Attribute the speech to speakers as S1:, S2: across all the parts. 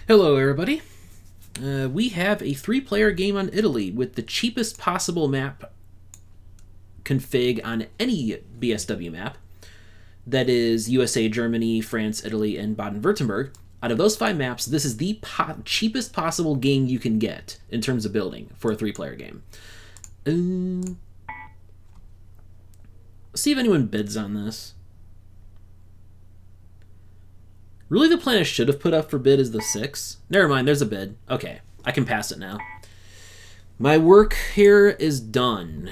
S1: Hello, everybody. We have a three-player game on Italy with the cheapest possible map config on any BSW map. That is USA, Germany, France, Italy, and Baden-Württemberg. Out of those 5 maps, this is the cheapest possible game you can get in terms of building for a three-player game. Let's see if anyone bids on this. Really, the plan I should have put up for bid is the 6. Never mind, there's a bid. Okay, I can pass it now. My work here is done.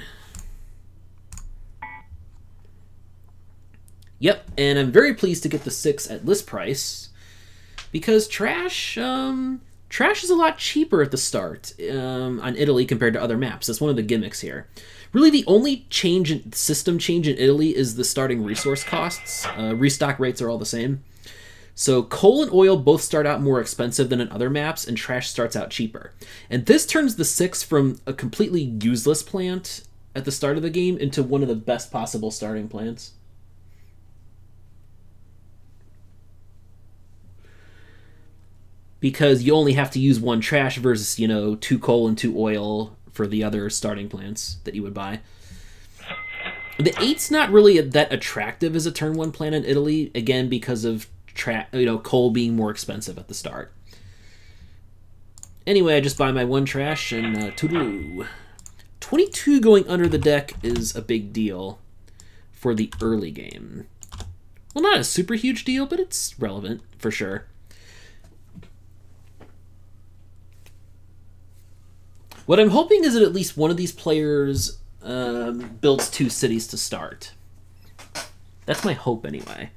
S1: Yep, and I'm very pleased to get the 6 at list price because trash is a lot cheaper at the start on Italy compared to other maps. That's one of the gimmicks here. Really, the only system change in Italy is the starting resource costs. Restock rates are all the same. So coal and oil both start out more expensive than in other maps, and trash starts out cheaper. And this turns the 6 from a completely useless plant at the start of the game into one of the best possible starting plants. Because you only have to use 1 trash versus, 2 coal and 2 oil for the other starting plants that you would buy. The 8's not really that attractive as a turn 1 plant in Italy, again because of coal being more expensive at the start. Anyway, I just buy my 1 trash and toodaloo. 22 going under the deck is a big deal for the early game. Well, not a super huge deal, but it's relevant for sure. What I'm hoping is that at least one of these players builds 2 cities to start. That's my hope anyway.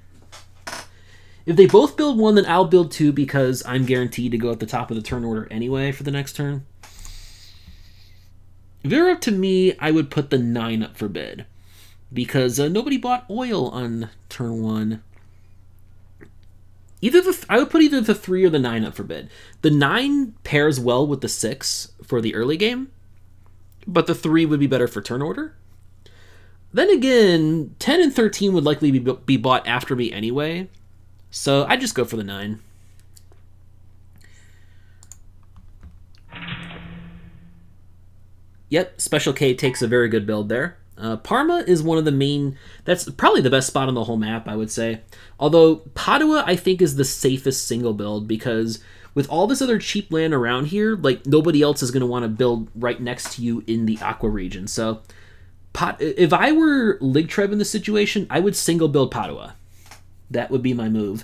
S1: If they both build 1, then I'll build 2 because I'm guaranteed to go at the top of the turn order anyway for the next turn. If it were up to me, I would put the 9 up for bid because nobody bought oil on turn 1. I would put either the 3 or the 9 up for bid. The 9 pairs well with the 6 for the early game, but the 3 would be better for turn order. Then again, 10 and 13 would likely be bought after me anyway, so I just go for the 9. Yep, Special K takes a very good build there. Parma is one of the main... That's probably the best spot on the whole map, I would say. Although, Padua, I think, is the safest single build, because with all this other cheap land around here, like, nobody else is going to want to build right next to you in the Aqua region. So, if I were ligtreb in this situation, I would single build Padua. That would be my move.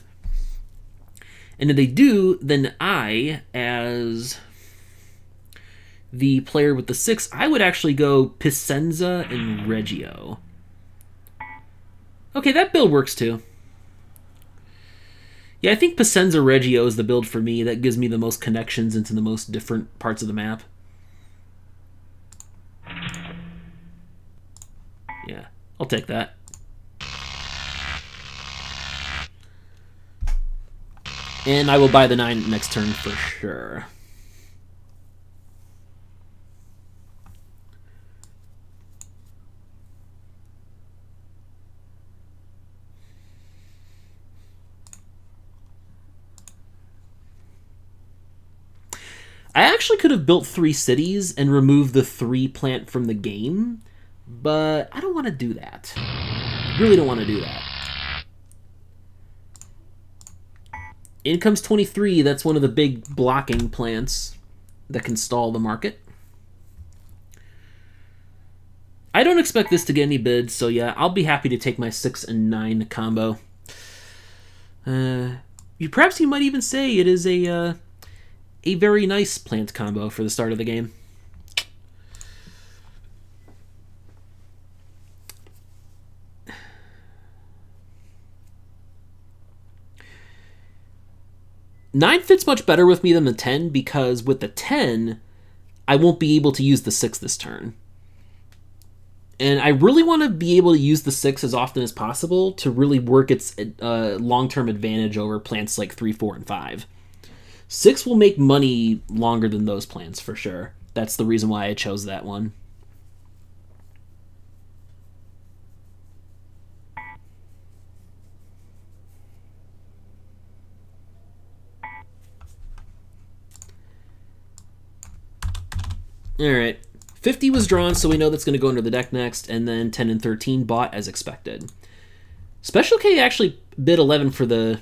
S1: And if they do, then I, as the player with the 6, I would actually go Picenza and Reggio. Okay, that build works too. Yeah, I think Picenza Reggio is the build for me. That gives me the most connections into the most different parts of the map. Yeah, I'll take that. And I will buy the 9 next turn for sure. I actually could have built 3 cities and removed the 3 plant from the game, but I don't want to do that. Really don't want to do that. In comes 23, that's one of the big blocking plants that can stall the market. I don't expect this to get any bids, so yeah, I'll be happy to take my 6 and 9 combo. Perhaps you might even say it is a very nice plant combo for the start of the game. Nine fits much better with me than the 10 because with the 10, I won't be able to use the 6 this turn. And I really want to be able to use the 6 as often as possible to really work its long-term advantage over plants like 3, 4, and 5. 6 will make money longer than those plants for sure. That's the reason why I chose that one. Alright. 50 was drawn, so we know that's going to go into the deck next, and then 10 and 13 bought as expected. Special K actually bid 11 for the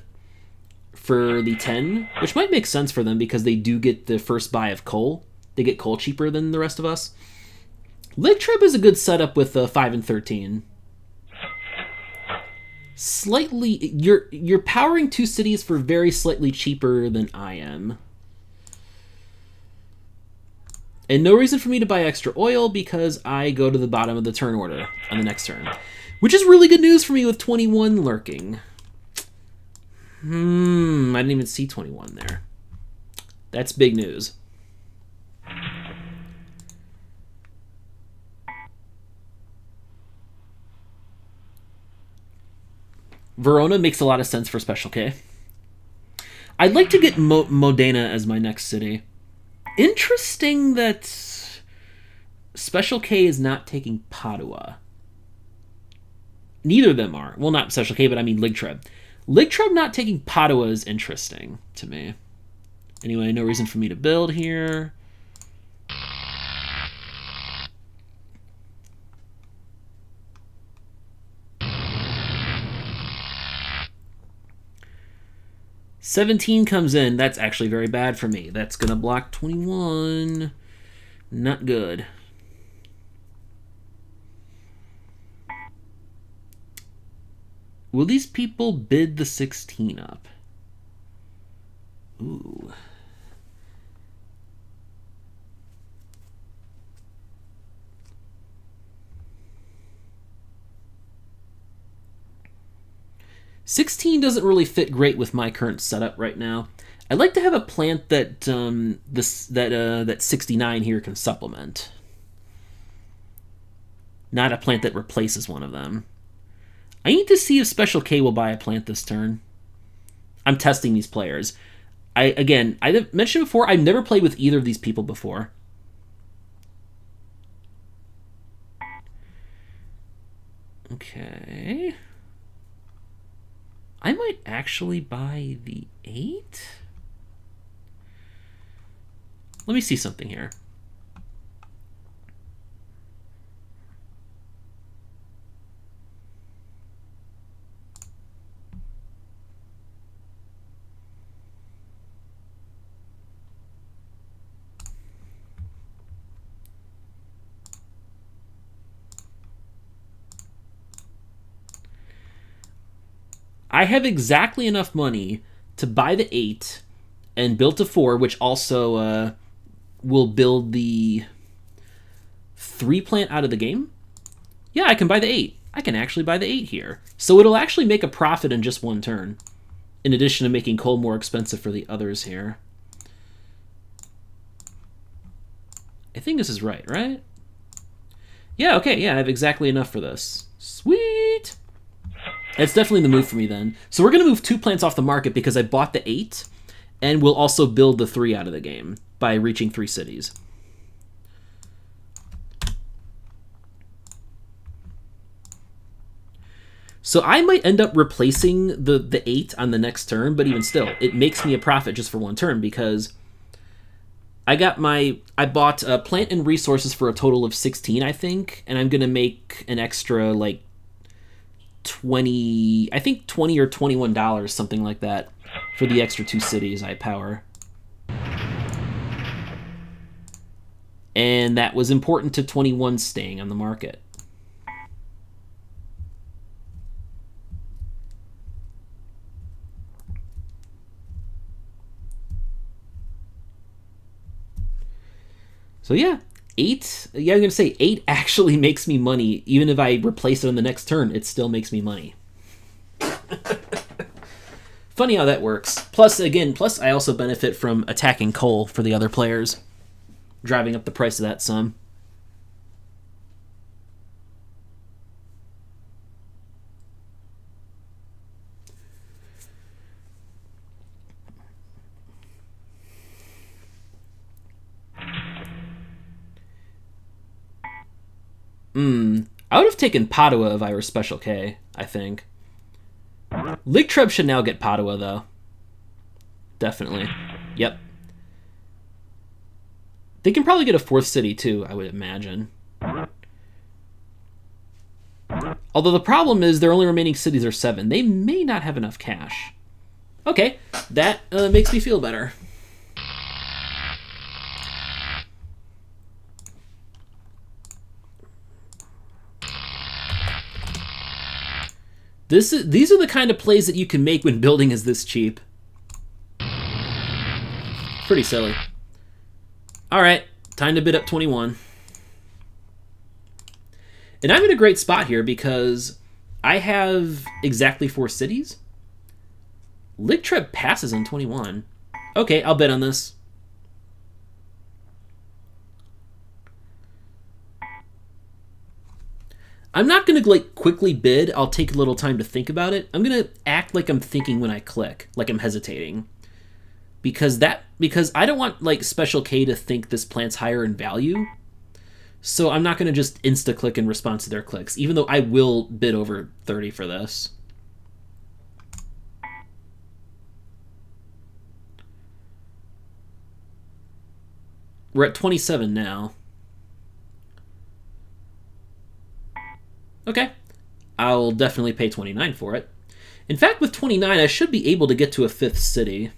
S1: 10, which might make sense for them because they do get the first buy of coal. They get coal cheaper than the rest of us. Ligtreb is a good setup with 5 and 13. Slightly, you're powering 2 cities for very slightly cheaper than I am. And no reason for me to buy extra oil because I go to the bottom of the turn order on the next turn. Which is really good news for me with 21 lurking. I didn't even see 21 there. That's big news. Verona makes a lot of sense for Special K. I'd like to get Modena as my next city. Interesting that Special K is not taking Padua. Neither of them are. Well, not Special K, but I mean Ligtreb. Ligtreb not taking Padua is interesting to me. Anyway, no reason for me to build here. $17 comes in. That's actually very bad for me. That's going to block 21. Not good. Will these people bid the 16 up? Ooh. $16 doesn't really fit great with my current setup right now. I'd like to have a plant that that 69 here can supplement. Not a plant that replaces one of them. I need to see if Special K will buy a plant this turn. I'm testing these players. I mentioned before, I've never played with either of these people before. Okay. I might actually buy the 8. Let me see something here. I have exactly enough money to buy the 8 and build to 4, which also will build the 3 plant out of the game. Yeah, I can buy the 8. I can actually buy the 8 here. So it'll actually make a profit in just 1 turn, in addition to making coal more expensive for the others here. I think this is right? Yeah, okay, yeah, I have exactly enough for this. Sweet! That's definitely the move for me then. So we're going to move 2 plants off the market because I bought the 8, and we'll also build the 3 out of the game by reaching 3 cities. So I might end up replacing the 8 on the next turn, but even still, it makes me a profit just for 1 turn because I bought plant and resources for a total of 16, I think, and I'm going to make an extra, like, 20, I think $20 or $21, something like that, for the extra 2 cities I power. And that was important to 21 staying on the market. So yeah, 8, yeah, I'm going to say 8 actually makes me money. Even if I replace it on the next turn, it still makes me money. Funny how that works. Plus, I also benefit from attacking coal for the other players, driving up the price of that some. I would have taken Padua if I were Special K, I think. Ligtreb should now get Padua, though. Definitely. Yep. They can probably get a 4th city too, I would imagine. Although the problem is their only remaining cities are 7. They may not have enough cash. Okay, that makes me feel better. These are the kind of plays that you can make when building is this cheap. Pretty silly. All right, time to bid up 21. And I'm in a great spot here because I have exactly 4 cities. Ligtreb passes on 21. Okay, I'll bid on this. I'm not going to like quickly bid. I'll take a little time to think about it. I'm going to act like I'm thinking when I click, like I'm hesitating. Because I don't want like Special K to think this plant's higher in value. So I'm not going to just insta-click in response to their clicks, even though I will bid over 30 for this. We're at 27 now. Okay, I'll definitely pay 29 for it. In fact, with 29, I should be able to get to a 5th city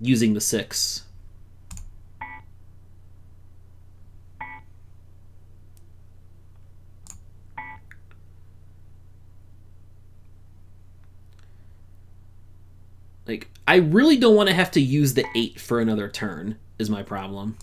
S1: using the 6. Like, I really don't want to have to use the 8 for another turn, is my problem.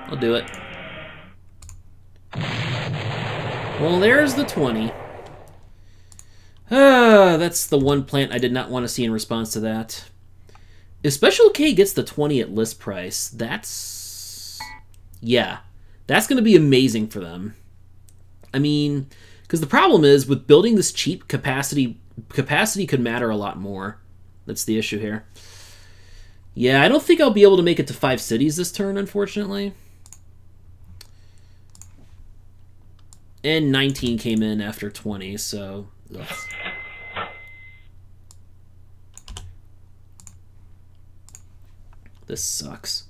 S1: I'll do it. Well, there's the 20. That's the one plant I did not want to see in response to that. If Special K gets the 20 at list price, that's... yeah. That's going to be amazing for them. I mean, because the problem is, with building this cheap, capacity could matter a lot more. That's the issue here. Yeah, I don't think I'll be able to make it to 5 cities this turn, unfortunately. And 19 came in after 20, so... ugh. This sucks.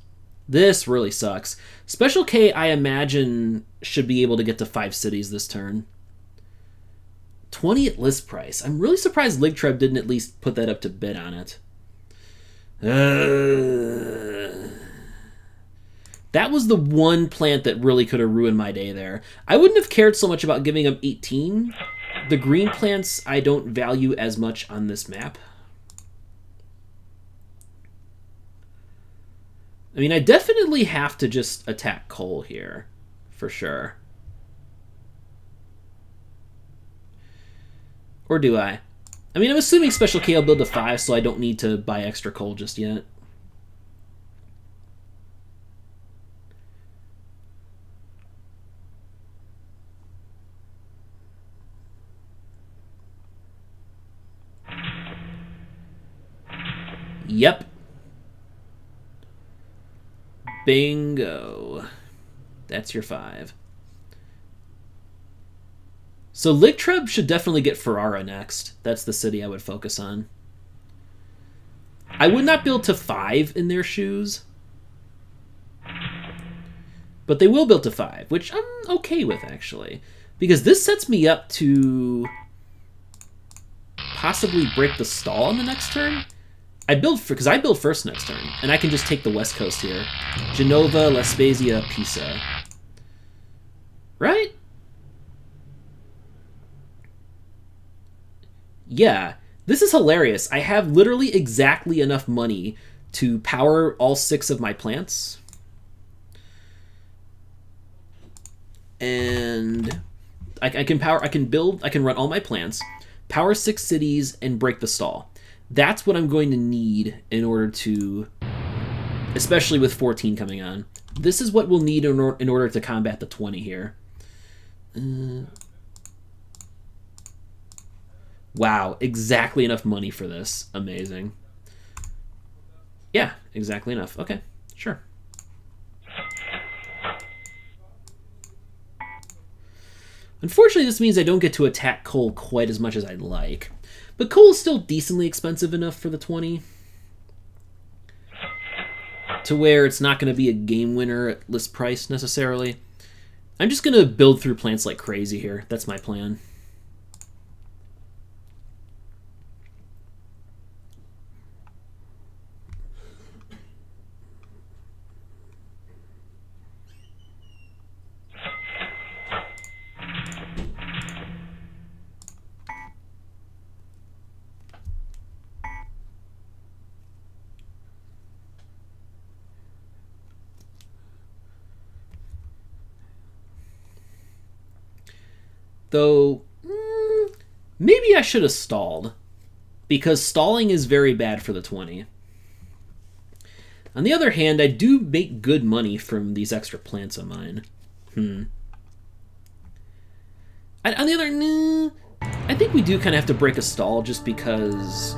S1: This really sucks. Special K, I imagine, should be able to get to 5 cities this turn. 20 at list price. I'm really surprised Ligtreb didn't at least put that up to bid on it. That was the one plant that really could have ruined my day there. I wouldn't have cared so much about giving him 18. The green plants I don't value as much on this map. I mean, I definitely have to just attack coal here, for sure. Or do I? I mean, I'm assuming Special K will build to 5, so I don't need to buy extra coal just yet. Yep. Bingo. That's your 5. So Ligtreb should definitely get Ferrara next. That's the city I would focus on. I would not build to 5 in their shoes. But they will build to 5, which I'm okay with, actually. Because this sets me up to possibly break the stall in the next turn. Because I build first next turn, and I can just take the west coast here. Genova, La Spezia, Pisa. Right? Yeah, this is hilarious. I have literally exactly enough money to power all 6 of my plants. And I can run all my plants, power 6 cities, and break the stall. That's what I'm going to need in order to, especially with 14 coming on. This is what we'll need in order to combat the 20 here. Wow, exactly enough money for this. Amazing. Yeah, exactly enough. Okay, sure. Unfortunately, this means I don't get to attack coal quite as much as I'd like. But coal is still decently expensive enough for the 20. To where it's not going to be a game winner at list price, necessarily. I'm just going to build through plants like crazy here. That's my plan. Though, maybe I should have stalled. Because stalling is very bad for the 20. On the other hand, I do make good money from these extra plants of mine. On the other, I think we do kind of have to break a stall just because...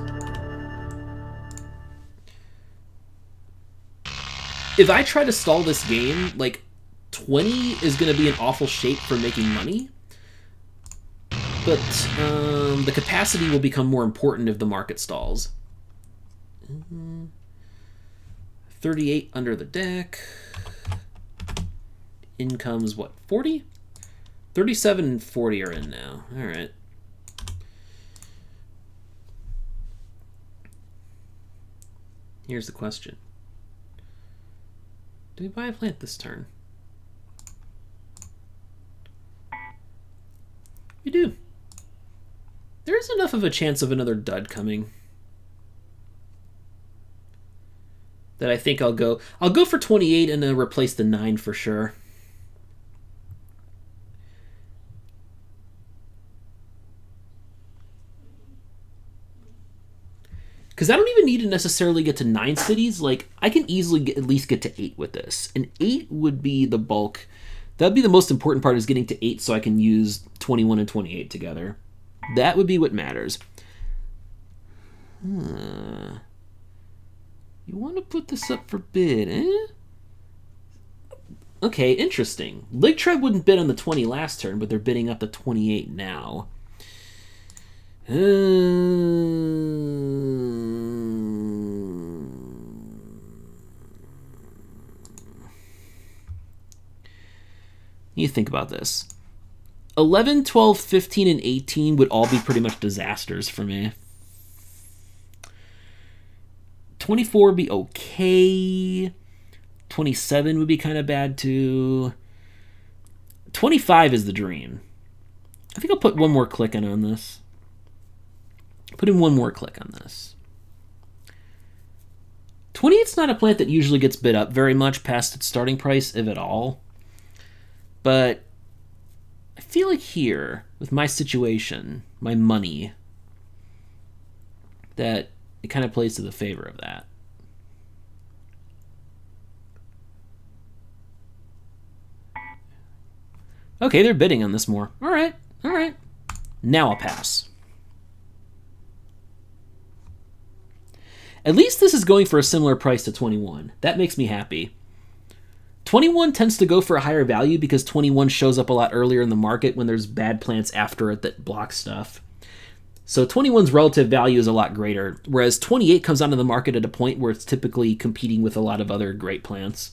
S1: If I try to stall this game, like, 20 is going to be in awful shape for making money. But the capacity will become more important if the market stalls. 38 under the deck. Income's what, 40? 37 and 40 are in now. All right. Here's the question. Do we buy a plant this turn? We do. There is enough of a chance of another dud coming that I think I'll go for 28 and replace the 9 for sure. Because I don't even need to necessarily get to 9 cities. Like, I can easily at least get to 8 with this. And 8 would be the bulk. That'd be the most important part, is getting to 8 so I can use 21 and 28 together. That would be what matters. You want to put this up for bid, eh? Okay, interesting. Ligtreb wouldn't bid on the 20 last turn, but they're bidding up to 28 now. You think about this. 11, 12, 15, and 18 would all be pretty much disasters for me. 24 would be okay. 27 would be kind of bad too. 25 is the dream. I think I'll put one more click in on this. Put in one more click on this. 28's not a plant that usually gets bid up very much past its starting price, if at all. But I feel like here, with my situation, my money, that it kind of plays to the favor of that. Okay, they're bidding on this more. All right, all right. Now I'll pass. At least this is going for a similar price to 21. That makes me happy. 21 tends to go for a higher value because 21 shows up a lot earlier in the market when there's bad plants after it that block stuff. So 21's relative value is a lot greater, whereas 28 comes onto the market at a point where it's typically competing with a lot of other great plants.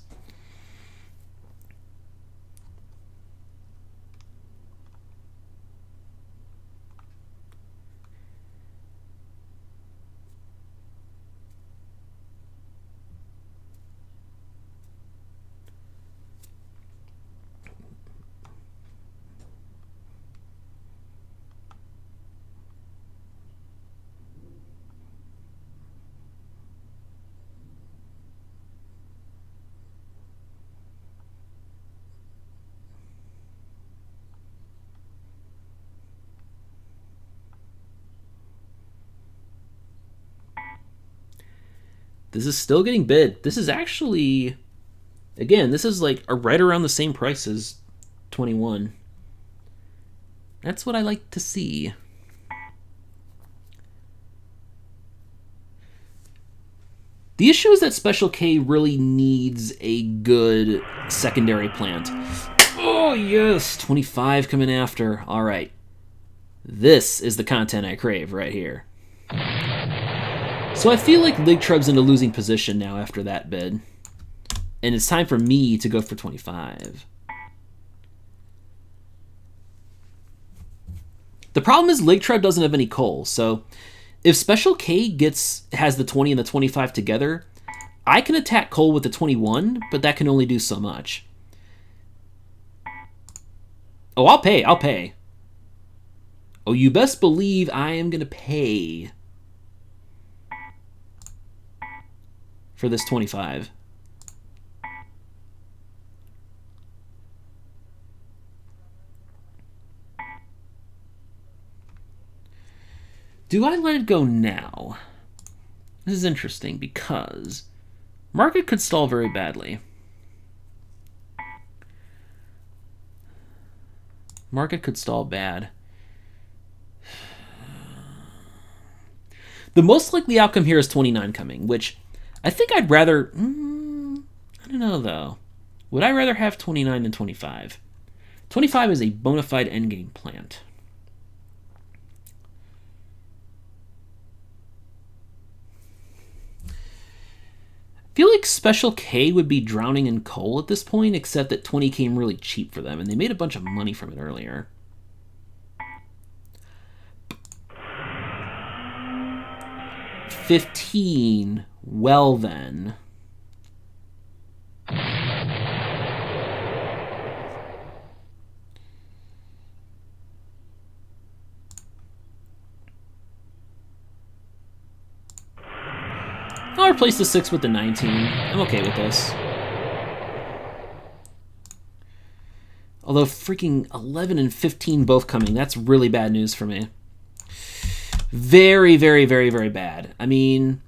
S1: This is still getting bid. This is actually, again, this is like right around the same price as 21. That's what I like to see. The issue is that Special K really needs a good secondary plant. Oh, yes! 25 coming after. All right. This is the content I crave right here. So I feel like Ligtreb's in a losing position now after that bid. And it's time for me to go for 25. The problem is Ligtreb doesn't have any coal, so if Special K has the 20 and the 25 together, I can attack coal with the 21, but that can only do so much. Oh, I'll pay, I'll pay. Oh, you best believe I am going to pay for this 25. Do I let it go now? This is interesting because market could stall very badly. Market could stall bad. The most likely outcome here is 29 coming, which I think I'd rather... I don't know, though. Would I rather have 29 than 25? 25 is a bona fide endgame plant. I feel like Special K would be drowning in coal at this point, except that 20 came really cheap for them, and they made a bunch of money from it earlier. $15. Well then. I'll replace the 6 with the 19. I'm okay with this. Although freaking 11 and 15 both coming, that's really bad news for me. Very, very, very, very bad. I mean,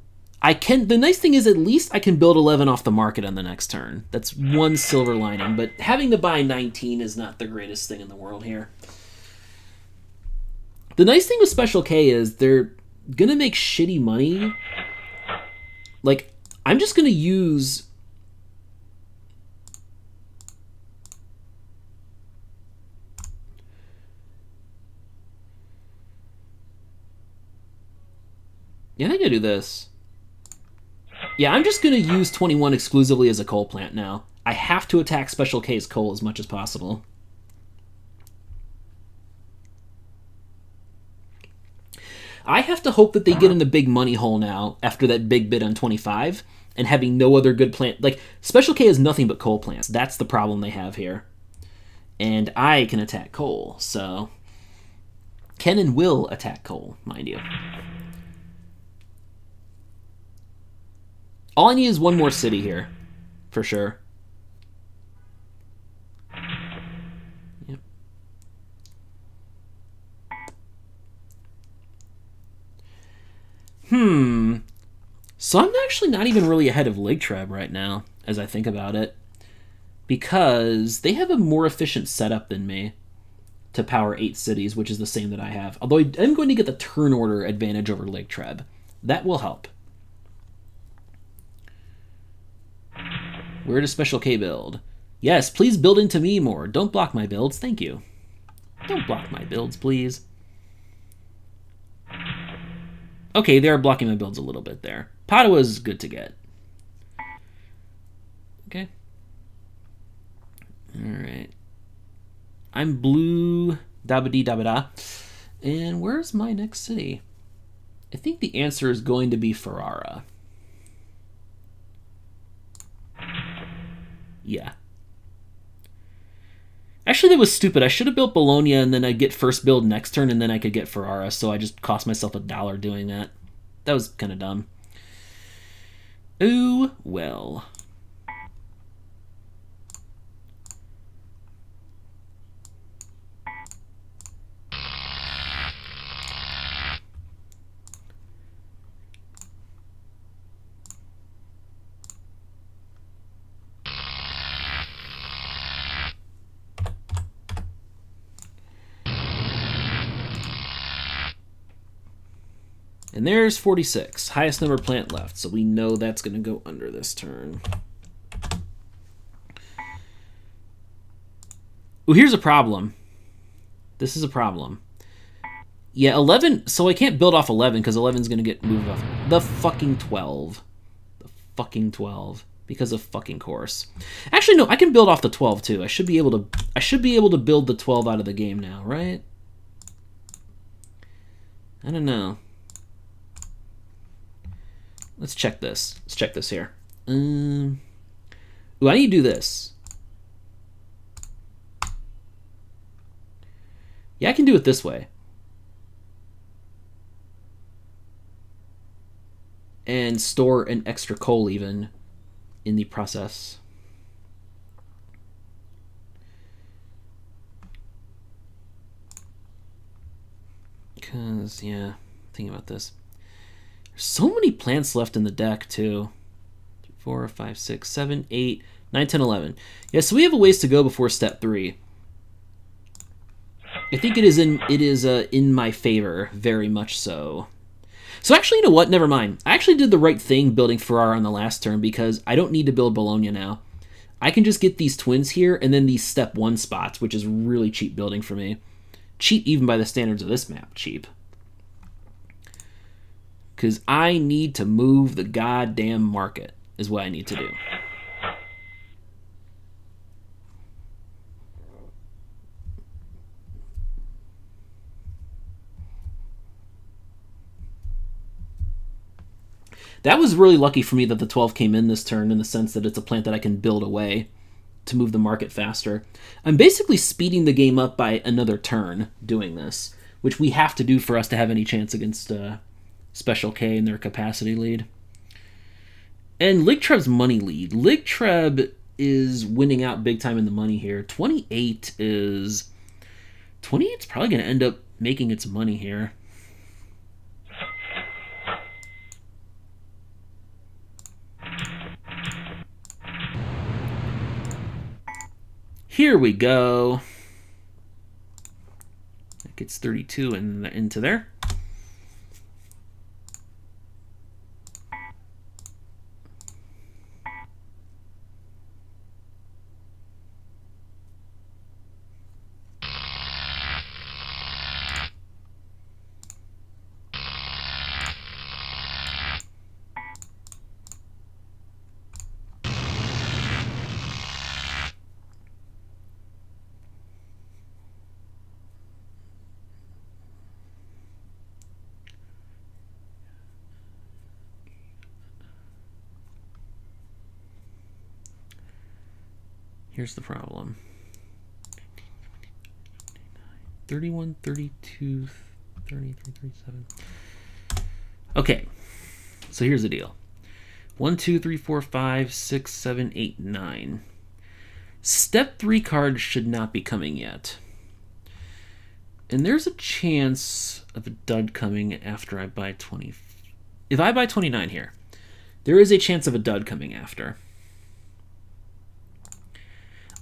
S1: the nice thing is at least I can build 11 off the market on the next turn. That's one silver lining, but having to buy 19 is not the greatest thing in the world here. The nice thing with Special K is they're gonna make shitty money. Like, I'm just gonna use... Yeah, I think I do this. Yeah, I'm just gonna use 21 exclusively as a coal plant now. I have to attack Special K's coal as much as possible. I have to hope that they get in the big money hole now after that big bid on 25 and having no other good plant. Like, Special K has nothing but coal plants. That's the problem they have here. And I can attack coal, so... Can and will attack coal, mind you. All I need is one more city here, for sure. Yep. So I'm actually not even really ahead of Ligtreb right now, as I think about it. Because they have a more efficient setup than me to power 8 cities, which is the same that I have. Although I'm going to get the turn order advantage over Ligtreb. That will help. Where does Special K build? Yes, please build into me more. Don't block my builds. Thank you. Don't block my builds, please. Okay, they are blocking my builds a little bit there. Padua good to get. Okay. Alright. I'm blue dabba-dee dabba-da. And where's my next city? I think the answer is going to be Ferrara. Yeah. Actually, that was stupid. I should have built Bologna and then I'd get first build next turn and then I could get Ferrara, so I just cost myself $1 doing that. That was kind of dumb. Ooh, well. And there's 46, highest number plant left, so we know that's going to go under this turn. Ooh, here's a problem. This is a problem. Yeah, 11, so I can't build off 11 because 11's going to get moved off. The fucking 12. The fucking 12. Because of fucking course. Actually, no, I can build off the 12 too. I should be able to build the 12 out of the game now, right? I don't know. Let's check this. Let's check this here. Ooh, I need to do this. Yeah, I can do it this way. And store an extra coal even in the process. Because, yeah, thinking about this. There's so many plants left in the deck, too. 3, 4, 5, 6, 7, 8, 9, 10, 11. Yeah, so we have a ways to go before step 3. I think it is in my favor, very much so. So actually, you know what? Never mind. I actually did the right thing building Ferrara on the last turn because I don't need to build Bologna now. I can just get these twins here and then these step 1 spots, which is really cheap building for me. Cheap even by the standards of this map. Cheap. Because I need to move the goddamn market is what I need to do. That was really lucky for me that the 12 came in this turn in the sense that it's a plant that I can build away to move the market faster. I'm basically speeding the game up by another turn doing this, which we have to do for us to have any chance against Special K and their capacity lead. And Ligtreb's money lead. Ligtreb is winning out big time in the money here. 28's probably going to end up making its money here. Here we go. That gets 32 into there. Here's the problem. 31, 32, 33, 37. Okay, so here's the deal. 1, 2, 3, 4, 5, 6, 7, 8, 9. Step 3 cards should not be coming yet. And there's a chance of a dud coming after I buy 20. If I buy 29 here, there is a chance of a dud coming after.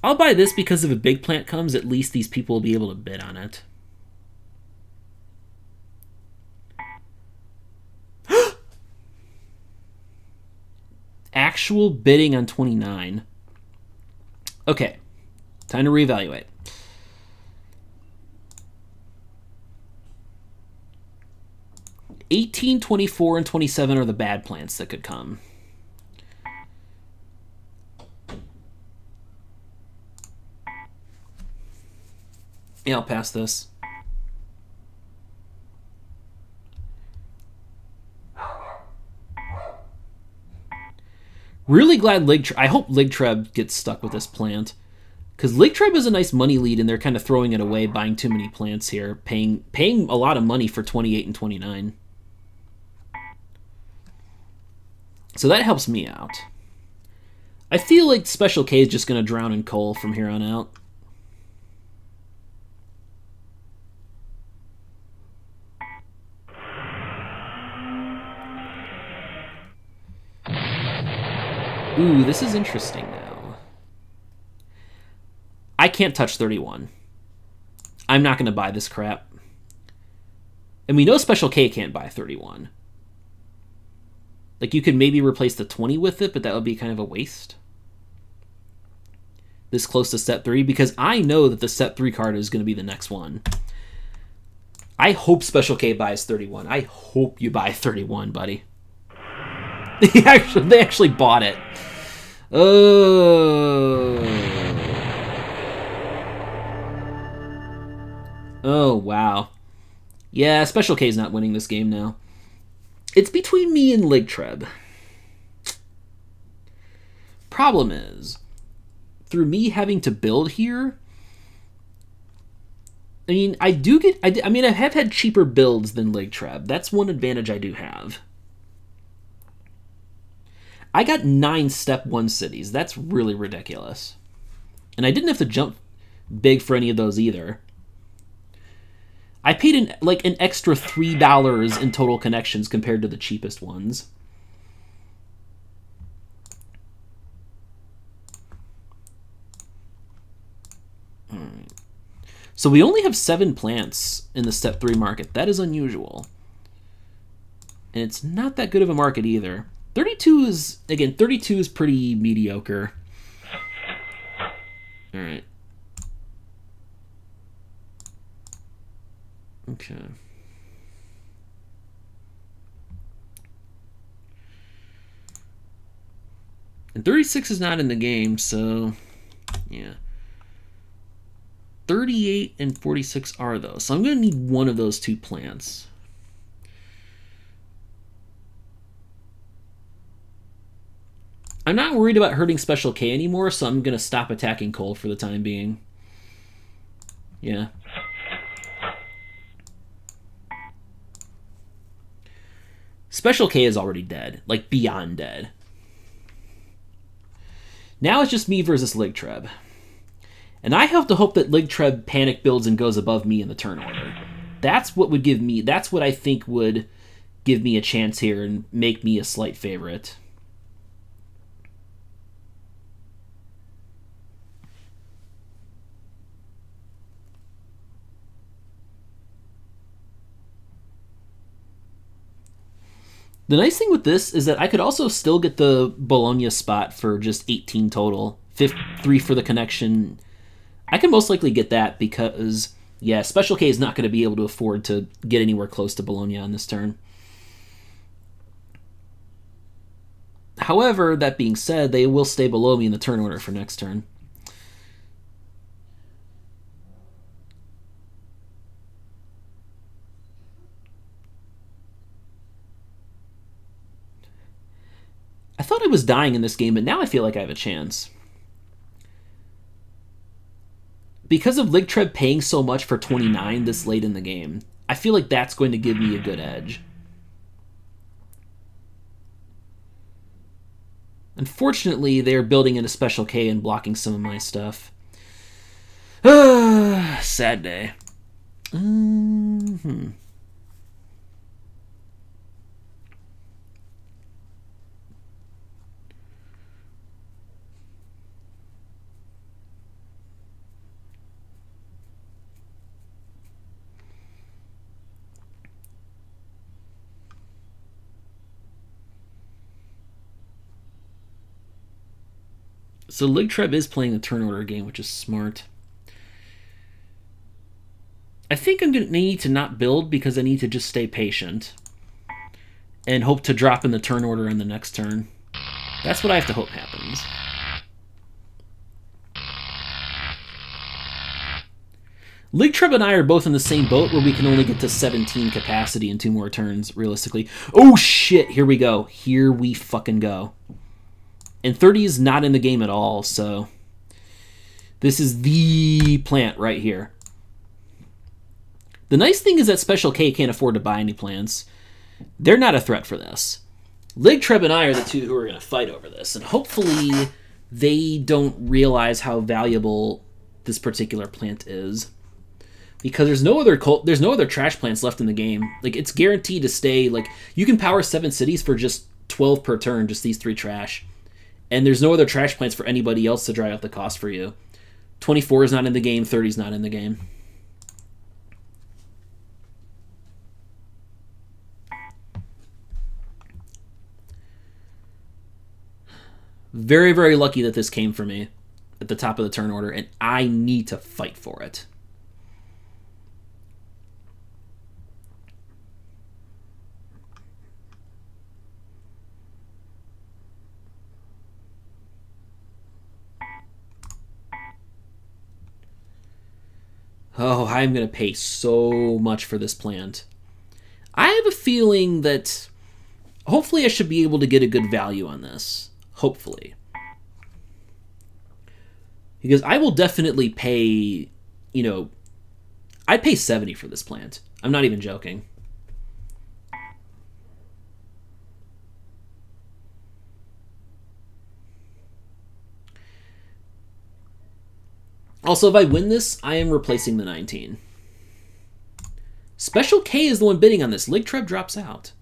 S1: I'll buy this because if a big plant comes, at least these people will be able to bid on it. Actual bidding on 29. Okay, time to reevaluate. 18, 24, and 27 are the bad plants that could come. Yeah, I'll pass this. Really glad I hope Ligtreb gets stuck with this plant. Because Ligtreb is a nice money lead and they're kind of throwing it away, buying too many plants here. Paying a lot of money for 28 and 29. So that helps me out. I feel like Special K is just going to drown in coal from here on out. Ooh, this is interesting now. I can't touch 31. I'm not going to buy this crap. And we know Special K can't buy 31. Like, you could maybe replace the 20 with it, but that would be kind of a waste. This close to set 3, because I know that the set 3 card is going to be the next one. I hope Special K buys 31. I hope you buy 31, buddy. They actually bought it. Oh, wow. Yeah, Special K is not winning this game now. It's between me and ligtreb. Problem is, through me having to build here, I mean, I have had cheaper builds than ligtreb. That's one advantage I do have. I got 9 step 1 cities. That's really ridiculous. And I didn't have to jump big for any of those either. I paid an extra $3 in total connections compared to the cheapest ones. All right. So we only have 7 plants in the step 3 market. That is unusual. And it's not that good of a market either. 32 is, again, 32 is pretty mediocre. All right. Okay. And 36 is not in the game, so yeah. 38 and 46 are though, so I'm going to need one of those 2 plants. I'm not worried about hurting Special K anymore, so I'm going to stop attacking coal for the time being. Yeah. Special K is already dead, like beyond dead. Now it's just me versus ligtreb. And I have to hope that ligtreb panic builds and goes above me in the turn order. That's what would give me, that's what I think would give me a chance here and make me a slight favorite. The nice thing with this is that I could also still get the Bologna spot for just 18 total. 3 for the connection. I can most likely get that because, yeah, Special K is not going to be able to afford to get anywhere close to Bologna on this turn. However, that being said, they will stay below me in the turn order for next turn. I thought I was dying in this game, but now I feel like I have a chance. Because of ligtreb paying so much for 29 this late in the game, I feel like that's going to give me a good edge. Unfortunately, they're building in a Special K and blocking some of my stuff. Sad day. So ligtreb is playing the turn order game, which is smart. I think I'm going to need to not build because I need to just stay patient and hope to drop in the turn order on the next turn. That's what I have to hope happens. Ligtreb and I are both in the same boat where we can only get to 17 capacity in 2 more turns, realistically. Oh shit, here we go. Here we fucking go. And 30 is not in the game at all, so this is the plant right here. The nice thing is that Special K can't afford to buy any plants. They're not a threat for this. Ligtreb and I are the 2 who are going to fight over this, and hopefully they don't realize how valuable this particular plant is. Because there's no other trash plants left in the game. Like, it's guaranteed to stay, like, you can power 7 cities for just 12 per turn, just these 3 trash. And there's no other trash plants for anybody else to dry out the cost for you. 24 is not in the game, 30 is not in the game. Very, very lucky that this came for me at the top of the turn order, and I need to fight for it. Oh, I'm going to pay so much for this plant. I have a feeling that hopefully I should be able to get a good value on this. Hopefully. Because I will definitely pay, you know, I'd pay 70 for this plant. I'm not even joking. Also, if I win this, I am replacing the 19. Special K is the one bidding on this. Ligtreb drops out.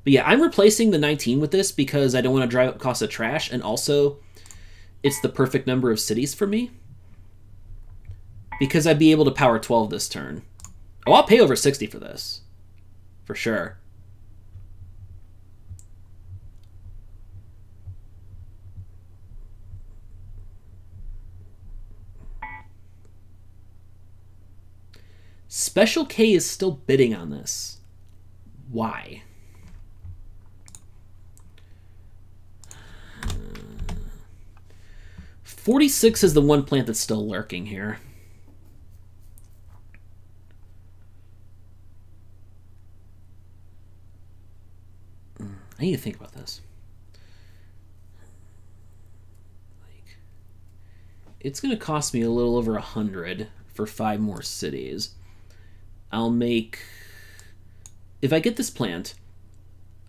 S1: But yeah, I'm replacing the 19 with this because I don't want to drive up cost of trash, and also it's the perfect number of cities for me. Because I'd be able to power 12 this turn. Oh, I'll pay over 60 for this. For sure. Special K is still bidding on this. Why? Uh, 46 is the one plant that's still lurking here. I need to think about this. Like, it's going to cost me a little over 100 for 5 more cities. I'll make... If I get this plant,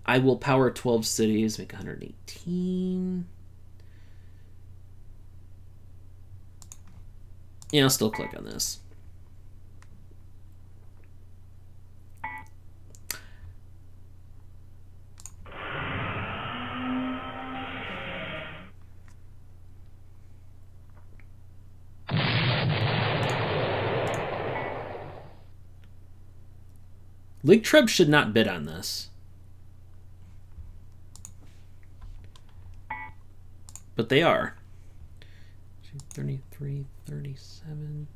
S1: I will power 12 cities, make 118. Yeah, I'll still click on this. Ligtreb should not bid on this. But they are. 33, 37,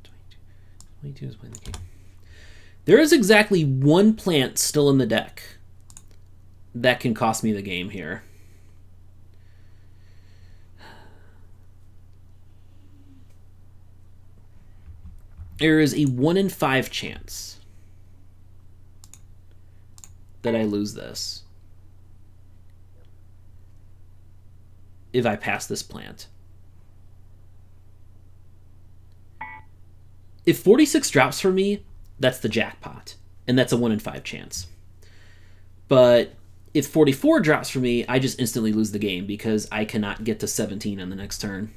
S1: 22 is playing the game. There is exactly one plant still in the deck that can cost me the game here. There is a 1 in 5 chance that I lose this if I pass this plant. If 46 drops for me, that's the jackpot, and that's a 1 in 5 chance. But if 44 drops for me, I just instantly lose the game because I cannot get to 17 on the next turn.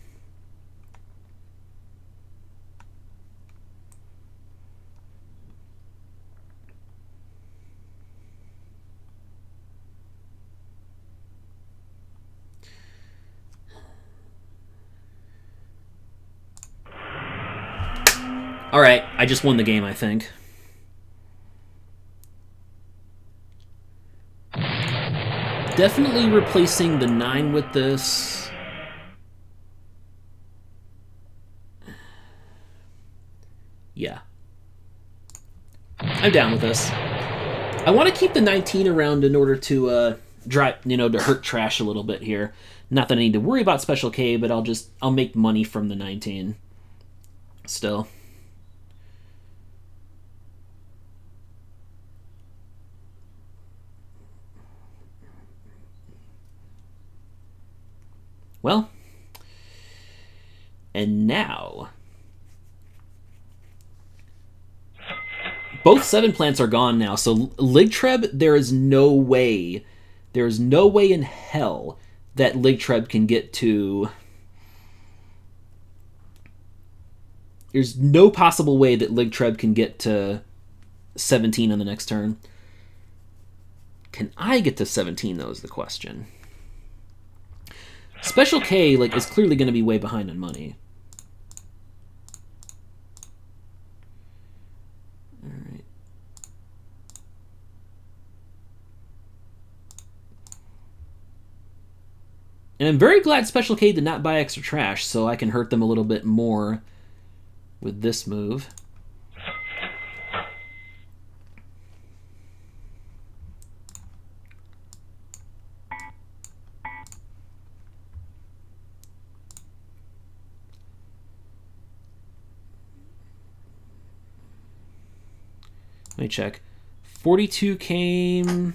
S1: All right, I just won the game, I think. Definitely replacing the 9 with this. Yeah. I'm down with this. I want to keep the 19 around in order to drive, you know, to hurt trash a little bit here. Not that I need to worry about Special K, but I'll make money from the 19 still. Well, and now both 7 plants are gone now, so Ligtreb, there is no way in hell that Ligtreb can get to... There's no possible way that Ligtreb can get to 17 on the next turn. Can I get to 17, though, is the question. Special K, like, is clearly going to be way behind on money. All right. And I'm very glad Special K did not buy extra trash, so I can hurt them a little bit more with this move. Let me check. 42 came,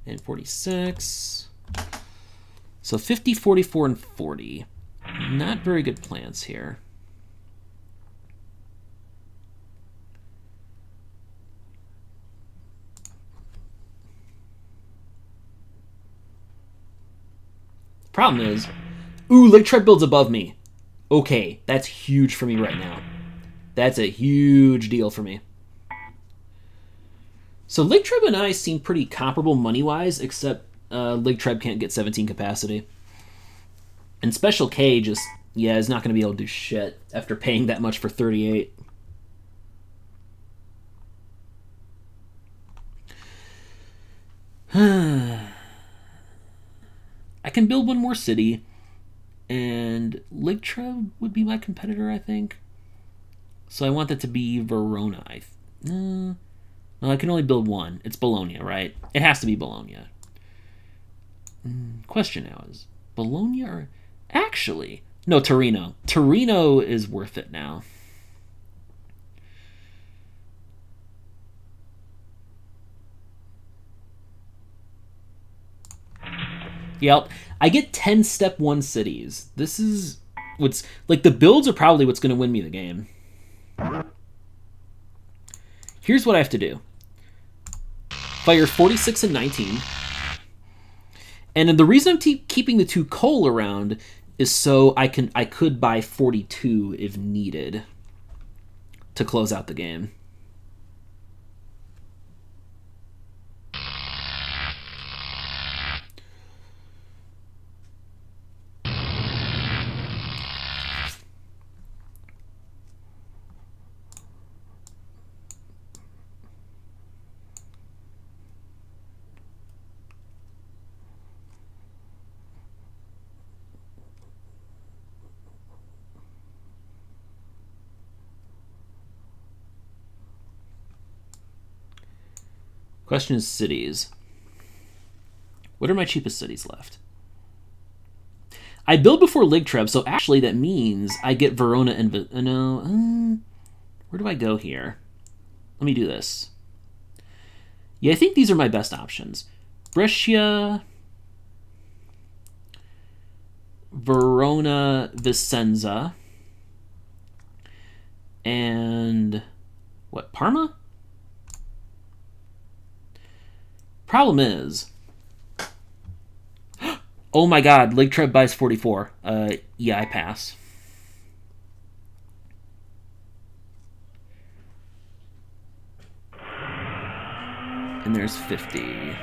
S1: and 46. So 50, 44, and 40. Not very good plans here. Problem is, ooh, ligtreb builds above me. Okay, that's huge for me right now. That's a huge deal for me. So ligtreb and I seem pretty comparable money-wise, except ligtreb can't get 17 capacity. And Special K just, yeah, is not going to be able to do shit after paying that much for 38. I can build one more city, and ligtreb would be my competitor, I think. So I want that to be Verona. No, I can only build one. It's Bologna, right? It has to be Bologna. Question now is, Bologna or... Actually, no, Torino. Torino is worth it now. Yep, I get 10 step 1 cities. This is what's... Like, the builds are probably what's going to win me the game. Here's what I have to do. Fire 46 and 19. And the reason I'm keeping the 2 coal around is so I could buy 42 if needed to close out the game. Question is cities. What are my cheapest cities left? I build before ligtreb, so actually that means I get Verona and... No, where do I go here? Let me do this. Yeah, I think these are my best options. Brescia, Verona, Vicenza, and... what, Parma? Problem is, oh my god, ligtreb buys 44. Yeah, I pass. And there's 50.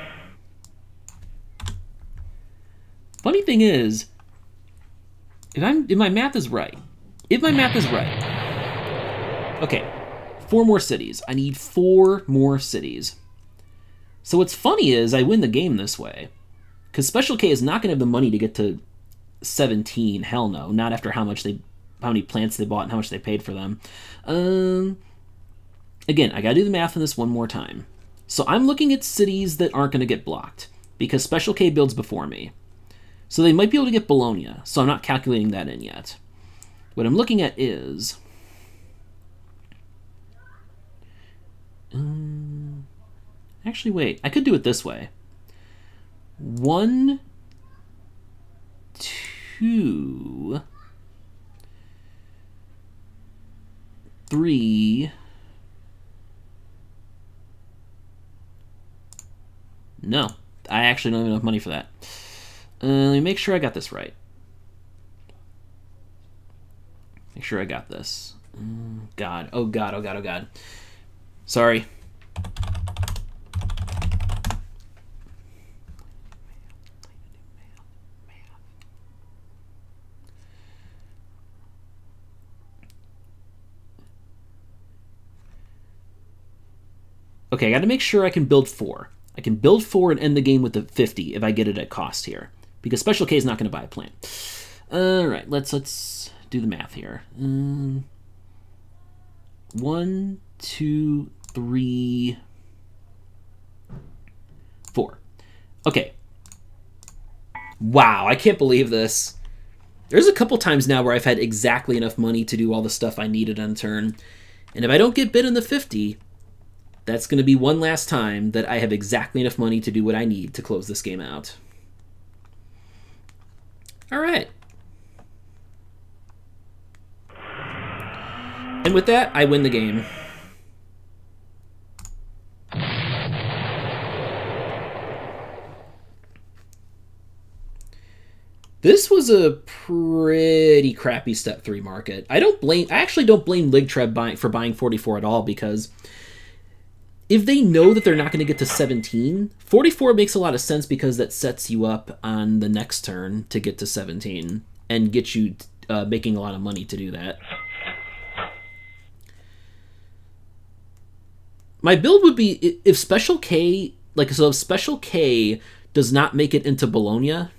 S1: Funny thing is, if my math is right, okay, 4 more cities. I need 4 more cities. So what's funny is I win the game this way. Because Special K is not going to have the money to get to 17. Hell no. Not after how many plants they bought and how much they paid for them. Again, I got to do the math on this one more time. So I'm looking at cities that aren't going to get blocked. Because Special K builds before me. So they might be able to get Bologna. So I'm not calculating that in yet. What I'm looking at is... actually, wait. I could do it this way. 1, 2, 3. No. I actually don't have enough money for that. Let me make sure I got this right. Make sure I got this. God. Oh, God. Oh, God. Oh, God. Sorry. Okay, I got to make sure I can build 4. I can build 4 and end the game with the 50 if I get it at cost here. because Special K is not going to buy a plant. All right, let's do the math here. 1, 2, 3, 4. Okay. Wow, I can't believe this. There's a couple times now where I've had exactly enough money to do all the stuff I needed on turn. And if I don't get bid in the 50, that's going to be one last time that I have exactly enough money to do what I need to close this game out. All right. And with that, I win the game. This was a pretty crappy step 3 market. I actually don't blame ligtreb for buying 44 at all, because if they know that they're not going to get to 17, 44 makes a lot of sense, because that sets you up on the next turn to get to 17 and get you making a lot of money to do that. My build would be if Special K, if Special K does not make it into Bologna,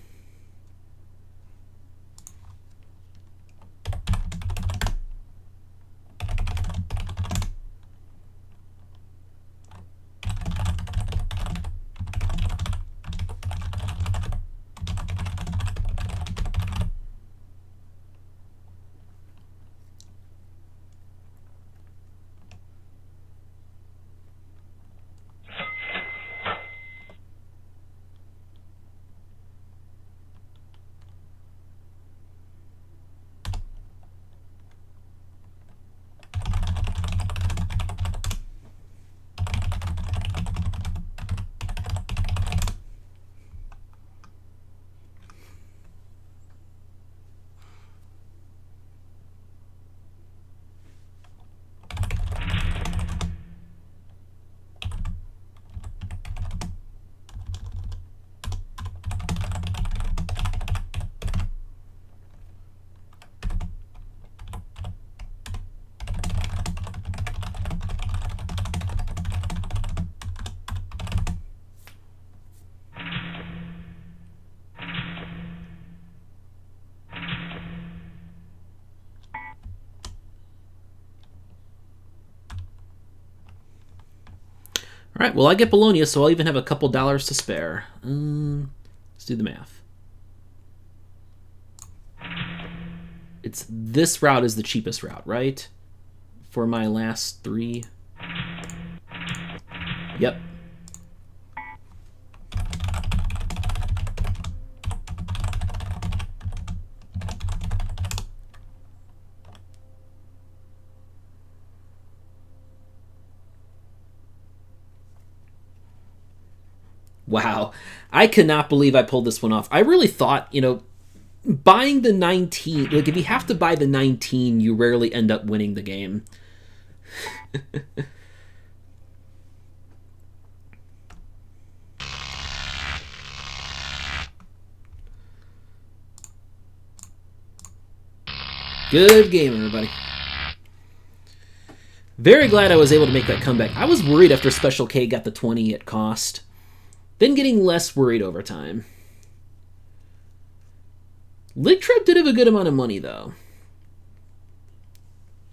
S1: all right, well, I get Bologna, so I'll even have a couple dollars to spare. Let's do the math. It's this route is the cheapest route, right? For my last 3. Yep. Wow, I cannot believe I pulled this one off. I really thought, buying the 19, if you have to buy the 19, you rarely end up winning the game. Good game, everybody. Very glad I was able to make that comeback. I was worried after Special K got the 20 at cost. Then getting less worried over time. Ligtreb did have a good amount of money, though.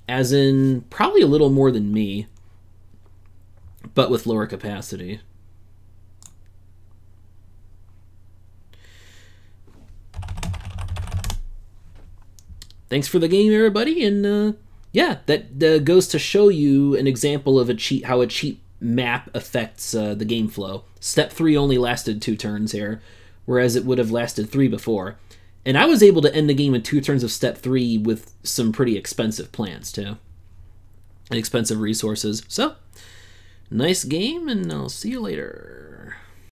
S1: As in, probably a little more than me, but with lower capacity. Thanks for the game, everybody, and yeah, that goes to show you an example of how a cheat map affects the game flow. Step 3 only lasted 2 turns here, whereas it would have lasted 3 before. And I was able to end the game in 2 turns of Step 3 with some pretty expensive plants, too. And expensive resources. So, nice game, and I'll see you later.